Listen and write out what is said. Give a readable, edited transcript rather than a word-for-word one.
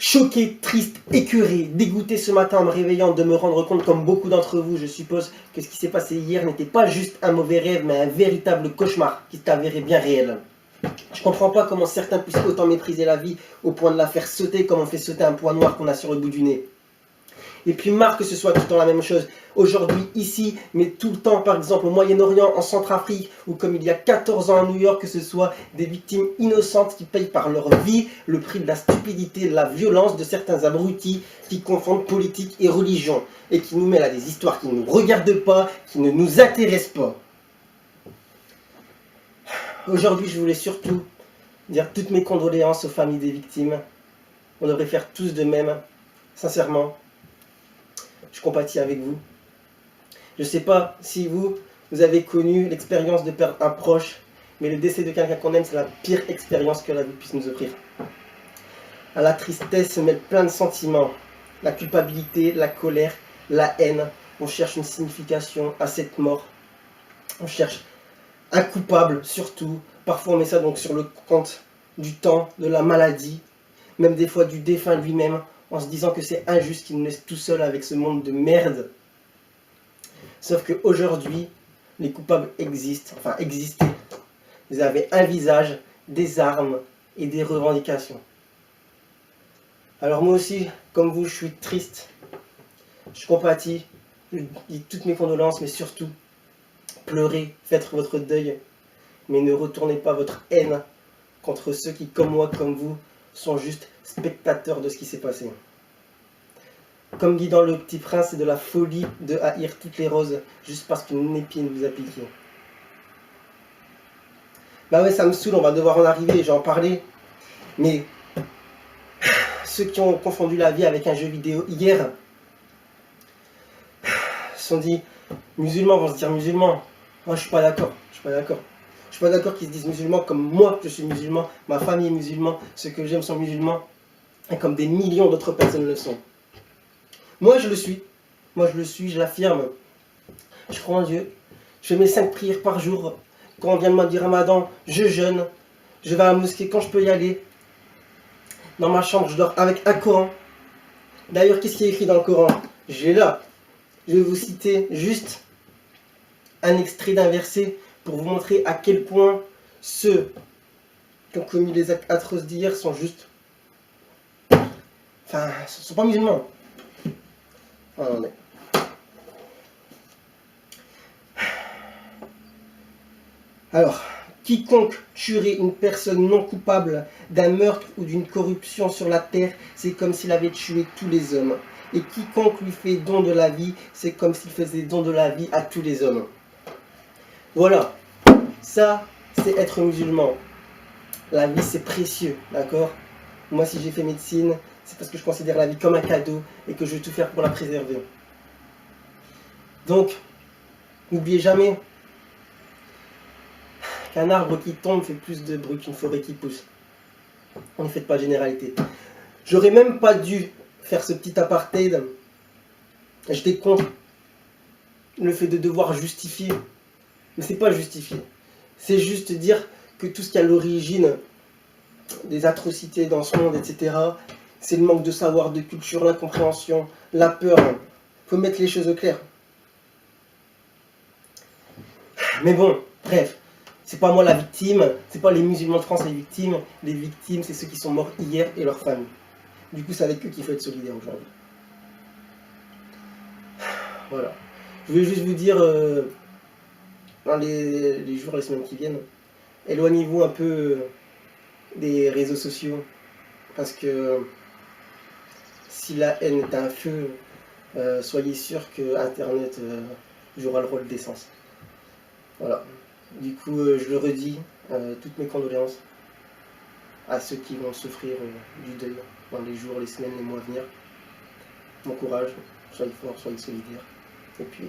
Choqué, triste, écœuré, dégoûté ce matin en me réveillant de me rendre compte, comme beaucoup d'entre vous, je suppose, que ce qui s'est passé hier n'était pas juste un mauvais rêve, mais un véritable cauchemar qui s'avérait bien réel. Je comprends pas comment certains puissent autant mépriser la vie au point de la faire sauter comme on fait sauter un point noir qu'on a sur le bout du nez. Et puis marre que ce soit tout le temps la même chose, aujourd'hui ici, mais tout le temps par exemple au Moyen-Orient, en Centrafrique, ou comme il y a 14 ans à New York, que ce soit des victimes innocentes qui payent par leur vie le prix de la stupidité, de la violence de certains abrutis qui confondent politique et religion, et qui nous mêlent à des histoires qui ne nous regardent pas, qui ne nous intéressent pas. Aujourd'hui je voulais surtout dire toutes mes condoléances aux familles des victimes. On devrait faire tous de même, sincèrement. Je compatis avec vous. Je ne sais pas si vous avez connu l'expérience de perdre un proche, mais le décès de quelqu'un qu'on aime, c'est la pire expérience que la vie puisse nous offrir. À la tristesse se mêlent plein de sentiments. La culpabilité, la colère, la haine. On cherche une signification à cette mort. On cherche un coupable surtout. Parfois on met ça donc sur le compte du temps, de la maladie, même des fois du défunt lui-même, en se disant que c'est injuste qu'il nous laisse tout seul avec ce monde de merde. Sauf qu'aujourd'hui, les coupables existent, enfin existaient. Ils avaient un visage, des armes et des revendications. Alors moi aussi, comme vous, je suis triste. Je compatis, je dis toutes mes condoléances, mais surtout, pleurez, faites votre deuil, mais ne retournez pas votre haine contre ceux qui, comme moi, comme vous, sont juste spectateurs de ce qui s'est passé. Comme dit dans Le Petit Prince, c'est de la folie de haïr toutes les roses juste parce qu'une épine vous a piqué. Bah ouais, ça me saoule, on va devoir en arriver, j'en parlais. Mais ceux qui ont confondu la vie avec un jeu vidéo hier se sont dit musulmans vont se dire musulmans. Moi je suis pas d'accord, je suis pas d'accord. Je suis pas d'accord qu'ils se disent musulmans comme moi je suis musulman, ma famille est musulman, ceux que j'aime sont musulmans, et comme des millions d'autres personnes le sont. Moi je le suis, je l'affirme. Je crois en Dieu, je fais mes 5 prières par jour. Quand on vient le mois du Ramadan, je jeûne, je vais à la mosquée quand je peux y aller. Dans ma chambre, je dors avec un Coran. D'ailleurs, qu'est-ce qui est écrit dans le Coran? Je l'ai là. Je vais vous citer juste un extrait d'un verset pour vous montrer à quel point ceux qui ont commis les actes atroces d'hier sont juste... Enfin, ne sont pas musulmans. Ah, non, mais... Alors, quiconque tuerait une personne non coupable d'un meurtre ou d'une corruption sur la terre, c'est comme s'il avait tué tous les hommes. Et quiconque lui fait don de la vie, c'est comme s'il faisait don de la vie à tous les hommes. Voilà, ça c'est être musulman. La vie c'est précieux, d'accord? Moi si j'ai fait médecine, c'est parce que je considère la vie comme un cadeau et que je vais tout faire pour la préserver. Donc, n'oubliez jamais qu'un arbre qui tombe fait plus de bruit qu'une forêt qui pousse. On ne fait pas de généralité. J'aurais même pas dû faire ce petit apartheid. J'étais contre le fait de devoir justifier. Mais c'est pas justifier. C'est juste dire que tout ce qui est à l'origine des atrocités dans ce monde, etc., c'est le manque de savoir, de culture, l'incompréhension, la peur. Il faut mettre les choses au clair. Mais bon, bref. C'est pas moi la victime, c'est pas les musulmans de France les victimes c'est ceux qui sont morts hier et leurs familles. Du coup c'est avec eux qu'il faut être solidaire aujourd'hui. Voilà. Je voulais juste vous dire, dans les jours, les semaines qui viennent, éloignez-vous un peu des réseaux sociaux, parce que si la haine est un feu, soyez sûr que Internet jouera le rôle d'essence. Voilà. Du coup, je le redis, toutes mes condoléances à ceux qui vont souffrir du deuil dans les jours, les semaines, les mois à venir. Bon courage, soyez forts, soyez solidaires. Et puis,